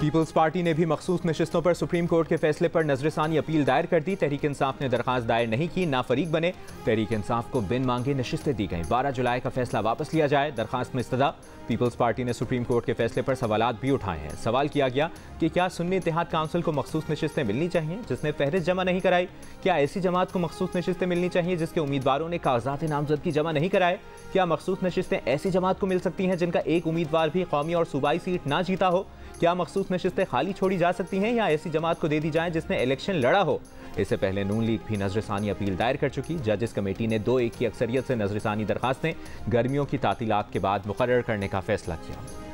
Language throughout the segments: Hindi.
पीपल्स पार्टी ने भी मखसूस नशिस्तों पर सुप्रीम कोर्ट के फैसले पर नजरसानी अपील दायर कर दी। तहरीक इंसाफ ने दरखास्त दायर नहीं की, ना फरीक बने। तहरीक इंसाफ को बिन मांगे नशिस्तें दी गईं। 12 जुलाई का फैसला वापस लिया जाए, दरखास्त में इस्तदा। पीपल्स पार्टी ने सुप्रीम कोर्ट के फैसले पर सवालात भी उठाए हैं। सवाल किया गया कि क्या सुन्नी इत्तेहाद काउंसिल को मखसूस नशिस्तें मिलनी चाहिए जिसने फहरिस्त जमा नहीं कराई? क्या ऐसी जमात को मखसूस नशिस्तें मिलनी चाहिए जिसके उम्मीदवारों ने कागजात नामजदगी जमा नहीं कराए? क्या मखसूस नशिस्तें ऐसी जमात को मिल सकती हैं जिनका एक उम्मीदवार भी कौमी और सूबाई सीट ना जीता हो? क्या मखसूस नशिस्तें खाली छोड़ी जा सकती हैं या ऐसी जमात को दे दी जाएं जिसने इलेक्शन लड़ा हो? इससे पहले नून लीग भी नजरसानी अपील दायर कर चुकी। जजेस कमेटी ने 2-1 की अक्सरियत से नजरसानी दरखास्तें गर्मियों की तातीलात के बाद मुकर्रर करने का फैसला किया।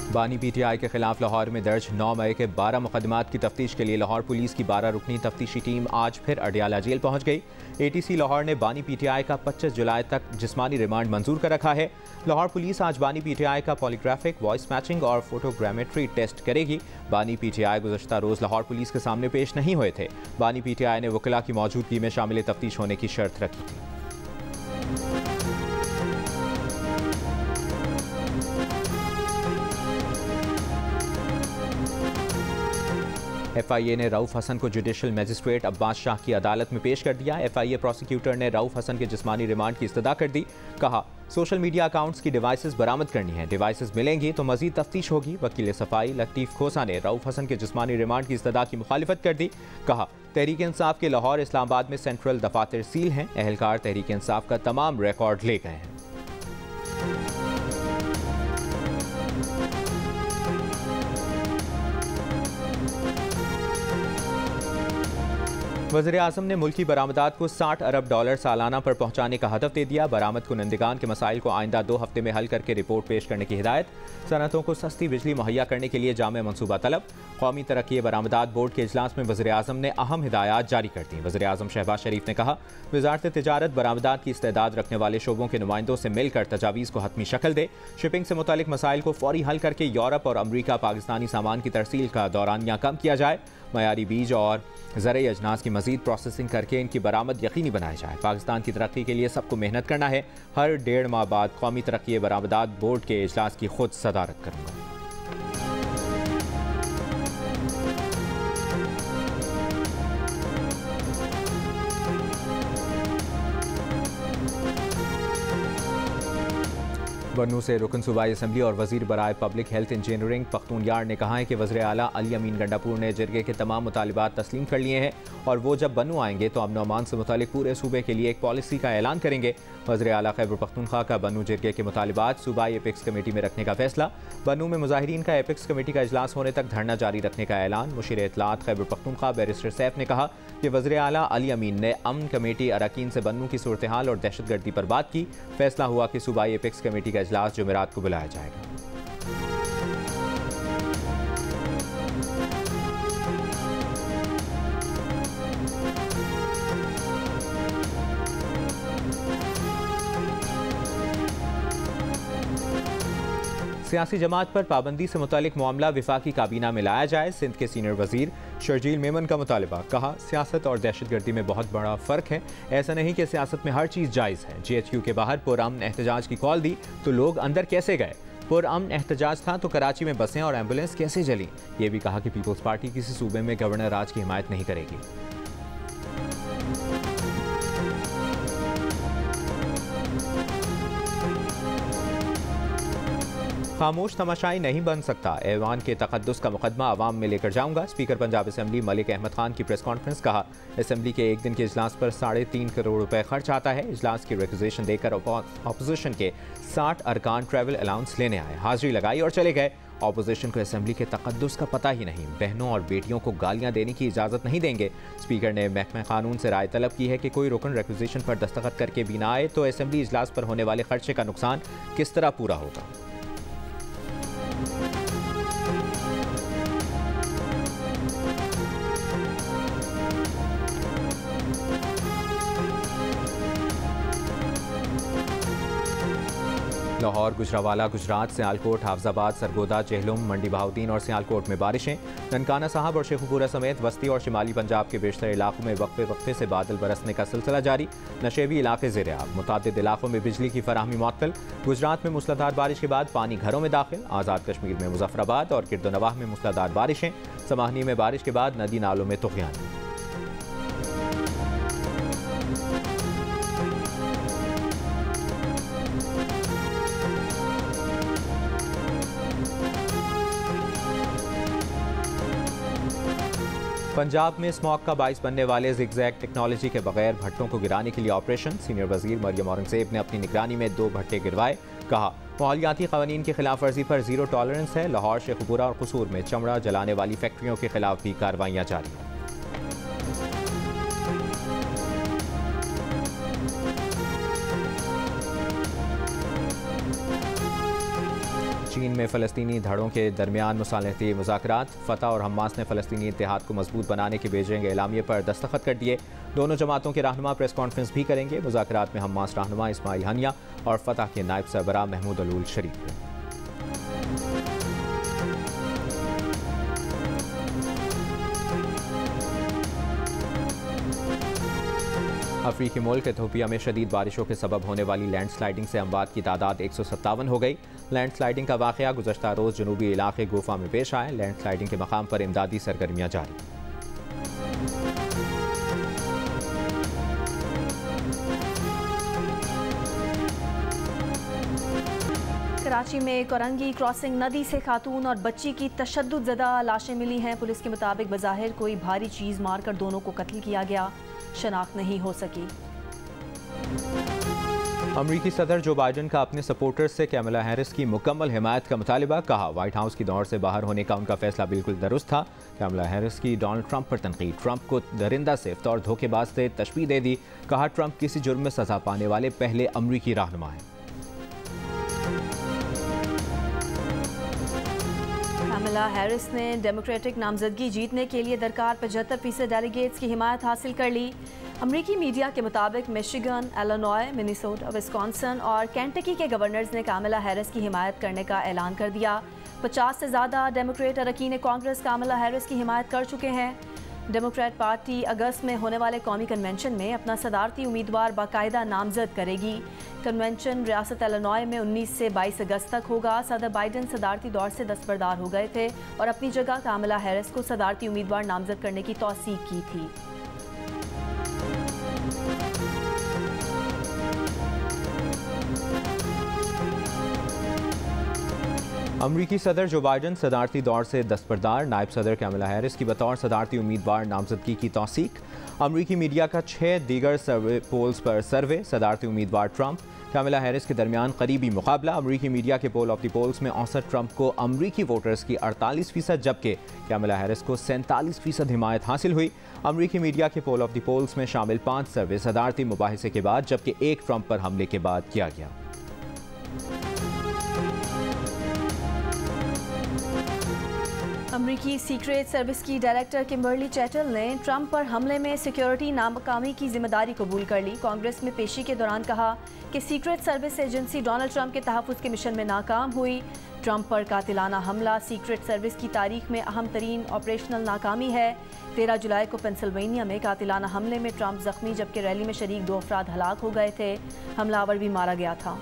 बानी पीटीआई के खिलाफ लाहौर में दर्ज 9 मई के 12 मुकदमात की तफ्तीश के लिए लाहौर पुलिस की 12 रुकनी तफ्तीशी टीम आज फिर अडियाला जेल पहुंच गई। एटीसी लाहौर ने बानी पीटीआई का 25 जुलाई तक जिस्मानी रिमांड मंजूर कर रखा है। लाहौर पुलिस आज बानी पीटीआई का पॉलीग्राफिक, वॉइस मैचिंग और फोटोग्रामेट्री टेस्ट करेगी। बानी पीटीआई गुज़श्ता रोज लाहौर पुलिस के सामने पेश नहीं हुए थे। बानी पीटीआई ने वकला की मौजूदगी में शामिल तफ्तीश होने की शर्त रखी थी। FIA ने रऊफ हसन को जुडिशल मजिस्ट्रेट अब्बास शाह की अदालत में पेश कर दिया। FIA प्रोसिक्यूटर ने रऊफ हसन के जिस्मानी रिमांड की इस्तदा कर दी। कहा, सोशल मीडिया अकाउंट्स की डिवाइसेस बरामद करनी है। डिवाइसेस मिलेंगी तो मजीद तफ्तीश होगी। वकील सफाई लतीफ़ खोसा ने रऊफ हसन के जिस्मानी रिमांड की इस्तदा की मुखालिफत कर दी। कहा, तहरीक इंसाफ के लाहौर इस्लामाबाद में सेंट्रल दफातर सील हैं। अहलकार तहरीक इंसाफ का तमाम रिकॉर्ड ले गए हैं। वज़ीर आज़म ने मुल्की बरामदात को $60 अरब सालाना पर पहुंचाने का हदफ दे दिया। बरामद कुनंदगान के मसाइल को आइंदा 2 हफ्ते में हल करके रिपोर्ट पेश करने की हिदायत। सनतों को सस्ती बिजली मुहैया करने के लिए जामे मनसूबा तलब। कौमी तरक्की बरामदात बोर्ड के इजलास में वज़ीर आज़म ने अहम हिदायत जारी कर दी। वज़ीर आज़म शहबाज शरीफ ने कहा, वज़ारत तिजारत बरामदात की इस्तेदाद रखने वाले शोबों के नुमाइंदों से मिलकर तजावीज़ को हतमी शक्ल दे। शिपिंग से मुतालिक मसाइल को फौरी हल करके यूरोप और अमरीका पाकिस्तानी सामान की तरसील का दौरानिया कम किया जाए। मयारी बीज और ज़रई अजनास की मजीद प्रोसेसिंग करके इनकी बरामद यकीनी बनाई जाए। पाकिस्तान की तरक्की के लिए सबको मेहनत करना है। हर 1.5 माह बाद कौमी तरक्की बरामदात बोर्ड के इजलास की खुद सदारत करूँगा। बन्नू से रुकन सूबाई असम्बली और वजीर बराए पब्लिक हेल्थ इंजीनियरिंग पख्तूनयार ने कहा है कि वज़ीर आला अली अमीन गंडापुर ने जिरगे के तमाम मुतालिबात तस्लीम कर लिए हैं और वो जब बन्नू आएंगे तो अमन अमान से मुतालिक पूरे सूबे के लिए एक पॉलिसी का ऐलान करेंगे। वज़ीर आला खैबर पख्तूनख्वा का बन्नू जिरगे के मुतालिबात सूबाई एपिक्स कमेटी में रखने का फैसला। बन्नू में मुजाहिरीन का एपिक्स कमेटी का इजलास होने तक धरना जारी रखने का ऐलान। मुशीर इत्तलात खैबर पख्तूनख्वा बैरिस्टर सैफ ने कहा कि वज़ीर आला अली अमीन ने अमन कमेटी अरकान से बन्नू की सूरत हाल और दहशतगर्दी पर बात की। फैसला हुआ कि सूबाई एपिक्स कमेटी का इजलास जुमेरात को बुलाया जाएगा। सियासी जमात पर पाबंदी से मुतालिक मामला विफाकी काबीना में लाया जाए। सिंध के सीनियर वजीर शर्जील मेमन का मुतालबा। कहा, सियासत और दहशतगर्दी में बहुत बड़ा फ़र्क है। ऐसा नहीं कि सियासत में हर चीज़ जायज़ है। GHQ के बाहर पुरअमन एहतजाज की कॉल दी तो लोग अंदर कैसे गए? पुरअमन एहतजाज था तो कराची में बसें और एम्बुलेंस कैसे जली? ये भी कहा कि पीपल्स पार्टी किसी सूबे में गवर्नर राज की हिमायत नहीं करेगी। खामोश तमाशाई नहीं बन सकता। ऐवान के तकद्दुस का मुकदमा अवाम में लेकर जाऊंगा। स्पीकर पंजाब असम्बली मलिक अहमद खान की प्रेस कॉन्फ्रेंस। कहा, असम्बली के एक दिन के इजलास पर 3.5 करोड़ रुपए खर्च आता है। इजलास की रिक्विजिशन देकर अपोजिशन के 60 अरकान ट्रैवल अलाउंस लेने आए, हाजिरी लगाई और चले गए। अपोजिशन को असम्बली के तकद्दुस का पता ही नहीं। बहनों और बेटियों को गालियां देने की इजाज़त नहीं देंगे। स्पीकर ने महकमा कानून से राय तलब की है कि कोई रुकन रिक्विजिशन पर दस्तखत करके भी ना आए तो असम्बली इजलास पर होने वाले खर्चे का नुकसान किस तरह पूरा होगा। लाहौर, गुजरावाला, गुजरात, सियालकोट, हाफजाबाद, सरगोदा, चेहलुम, मंडी बहाउद्दीन और सियालकोट में बारिशें। ननकाना साहब और शेखुपुरा समेत वस्ती और शिमाली पंजाब के बेशतर इलाकों में वक्फे वक्फे से बादल बरसने का सिलसिला जारी। नशेबी इलाके ज़ेर आब, मुतादिद इलाकों में बिजली की फराहमी मुअत्तल। गुजरात में मूसलाधार बारिश के बाद पानी घरों में दाखिल। आज़ाद कश्मीर में मुजफ्फराबाद और किरदनवाह में मूसलाधार बारिशें। समाहनी में बारिश के बाद नदी नालों में तुग़यान। पंजाब में स्मॉग का बाइस बनने वाले जिगजैग टेक्नोलॉजी के बगैर भट्टों को गिराने के लिए ऑपरेशन। सीनियर वजीर मरियम औरंगजेब ने अपनी निगरानी में 2 भट्टे गिरवाए। कहा, माहौलियाती कवानीन की खिलाफ वर्जी पर जीरो टॉलरेंस है। लाहौर, शेखुपुरा और कसूर में चमड़ा जलाने वाली फैक्ट्रियों के खिलाफ भी कार्रवाइयाँ जारी हैं। चीन में फ़लस्तीनी धड़ों के दरमियान मुसालहती मुज़ाकरात। फ़तह और हमास ने फ़लस्तीनी इत्तेहाद को मजबूत बनाने के भेजेंगे एलामिये पर दस्तखत कर दिए। दोनों जमातों के रहनुमा प्रेस कॉन्फ्रेंस भी करेंगे। मुज़ाकरात में हमास रहनुमा इस्माइल हनिया और फ़तह के नायब सरबराह महमूद अलूल शरीक हुए। अफ्रीकी मुल्क इथियोपिया में शदीद बारिशों के सबब होने वाली लैंडस्लाइडिंग से अमवात की तादाद 157 हो गई। लैंडस्लाइडिंग का वाक़या गुज़श्ता रोज़ जनूबी इलाके गोफा में पेश आया। लैंडस्लाइडिंग के मकाम पर इमदादी सरगर्मियाँ जारी। कराची में कोरंगी क्रॉसिंग नदी से खातून और बच्ची की तशद्दुद ज़दा लाशें मिली हैं। पुलिस के मुताबिक बज़ाहिर कोई भारी चीज़ मारकर दोनों को कत्ल किया गया। शनाख्त नहीं हो सकी। अमरीकी सदर जो बाइडन का अपने सपोर्टर्स से कैमला हैरिस की मुकम्मल हिमायत का मुतालिबा। कहा, व्हाइट हाउस की दौड़ से बाहर होने का उनका फैसला बिल्कुल दुरुस्त था। कैमला हैरिस की डोनाल्ड ट्रंप पर तनकीद। ट्रंप को दरिंदा सिफ्त और धोखेबाज से तशबीह दे दी। कहा, ट्रंप किसी जुर्म में सजा पाने वाले पहले अमरीकी रहनुमा हैं। कैमला हैरिस ने डेमोक्रेटिक नामजदगी जीतने के लिए दरकार 75% डेलीगेट्स की हिमायत हासिल कर ली। अमरीकी मीडिया के मुताबिक मिशिगन, इलिनॉय, मिनेसोटा, विस्कॉन्सिन और केंटकी के गवर्नर्स ने कैमला हैरिस की हिमायत करने का ऐलान कर दिया। 50 से ज़्यादा डेमोक्रेट अरकान कांग्रेस कैमला हैरिस की हिमायत कर चुके हैं। डेमोक्रेट पार्टी अगस्त में होने वाले कौमी कन्वेंशन में अपना सदारती उम्मीदवार बाकायदा नामजद करेगी। कन्वेंशन रियासत इलिनॉय में 19 से 22 अगस्त तक होगा। सदर बाइडन सदारती दौर से दस्तबरदार हो गए थे और अपनी जगह कैमला हैरिस को सदारती उम्मीदवार नामजद करने की तौसीक की थी। अमरीकी सदर जो बाइडन सदारती दौर से दस्तबरदार। नायब सदर कैमला हैरिस की बतौर सदारती उम्मीदवार नामजदगी की तौसीक। अमरीकी मीडिया का 6 दीगर सर्वे पोल्स पर सर्वे। सदारती उम्मीदवार ट्रंप कैमला हैरिस के दरमियान करीबी मुकाबला। अमरीकी मीडिया के पोल ऑफ द पोल्स में औसत ट्रंप को अमरीकी वोटर्स की 48%, जबकि कैमला हैरिस को 47% हिमायत हासिल हुई। अमरीकी मीडिया के पोल ऑफ द पोल्स में शामिल 5 सर्वे सदारती मुबाहिसे के बाद, जबकि 1 ट्रंप पर हमले के बाद किया गया। अमरीकी सीक्रेट सर्विस की डायरेक्टर किम्बर्ली चैटल ने ट्रंप पर हमले में सिक्योरिटी नाकामी की जिम्मेदारी कबूल कर ली। कांग्रेस में पेशी के दौरान कहा कि secret service agency Donald Trump के तहफ़्फ़ुज़ के मिशन में नाकाम हुई। ट्रंप पर कातिलाना हमला सीक्रेट सर्विस की तारीख में अहम तरीन ऑपरेशनल नाकामी है। 13 जुलाई को पेंसिल्वेनिया में कातिलाना हमले में ट्रंप जख्मी, जबकि रैली में शरीक 2 अफराद हलाक हो गए थे। हमलावर भी मारा गया था।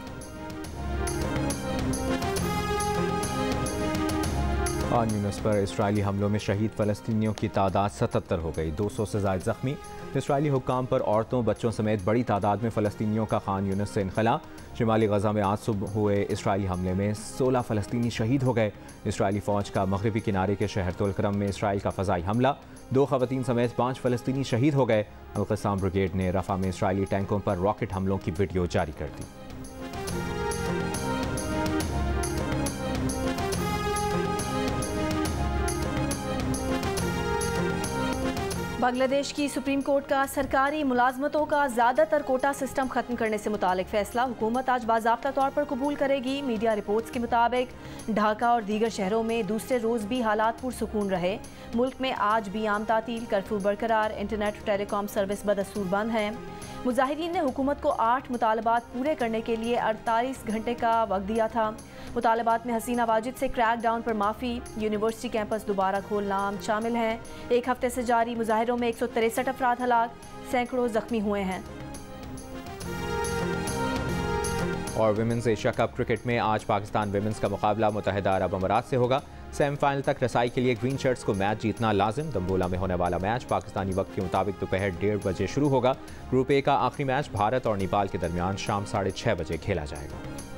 खान यूनिस पर इसराइली हमलों में शहीद फ़लस्तीनियों की तादाद 77 हो गई। 200 से ज़ायद ज़ख्मी। इसराइली हुक्काम पर औरतों, बच्चों समेत बड़ी तादाद में फ़लस्तीनियों का खान यूनिस से इनखला। शिमाली गज़ा में आज सुबह हुए इसराइली हमले में 16 फ़लस्तीनी शहीद हो गए। इसराइली फ़ौज का मगरबी किनारे के शहर तुलकरम में इसराइल का फ़ज़ाई हमला। 2 ख़वातीन समेत 5 फ़लस्तीनी शहीद हो गए। अल-क़स्साम ब्रिगेड ने रफ़ा में इसराइली टैंकों पर रॉकेट हमलों की वीडियो जारी कर दी। बांग्लादेश की सुप्रीम कोर्ट का सरकारी मुलाजमतों का ज़्यादातर कोटा सिस्टम खत्म करने से मुतालिक फैसला हुकूमत आज बाज़ाब्ता तौर पर कबूल करेगी। मीडिया रिपोर्ट्स के मुताबिक ढाका और दीगर शहरों में दूसरे रोज़ भी हालात पुरसुकून रहे। मुल्क में आज भी आम तातील, कर्फ्यू बरकरार, इंटरनेट और टेलीकॉम सर्विस बदस्तूर बंद हैं। मुजाहिदीन ने हुकूमत को 8 मुतालबात पूरे करने के लिए 48 घंटे का वक्त दिया था। मुतालबात में हसीना वाजिद से क्रैक डाउन पर माफ़ी, यूनिवर्सिटी कैंपस दोबारा खोलना शामिल हैं। एक हफ्ते से जारी मुजाहिरों में 163 अफराद हलाक, सैकड़ों जख्मी हुए हैं। और विमेंस एशिया कप क्रिकेट में आज पाकिस्तान विमेंस का मुकाबला मुत्तहिदा अरब अमारात से होगा। सेमीफाइनल तक रसाई के लिए ग्रीन शर्ट्स को मैच जीतना लाजिम। दम्बोला में होने वाला मैच पाकिस्तानी वक्त के मुताबिक दोपहर 1:30 बजे शुरू होगा। ग्रुप ए का आखिरी मैच भारत और नेपाल के दरमियान शाम 6:30 बजे खेला जाएगा।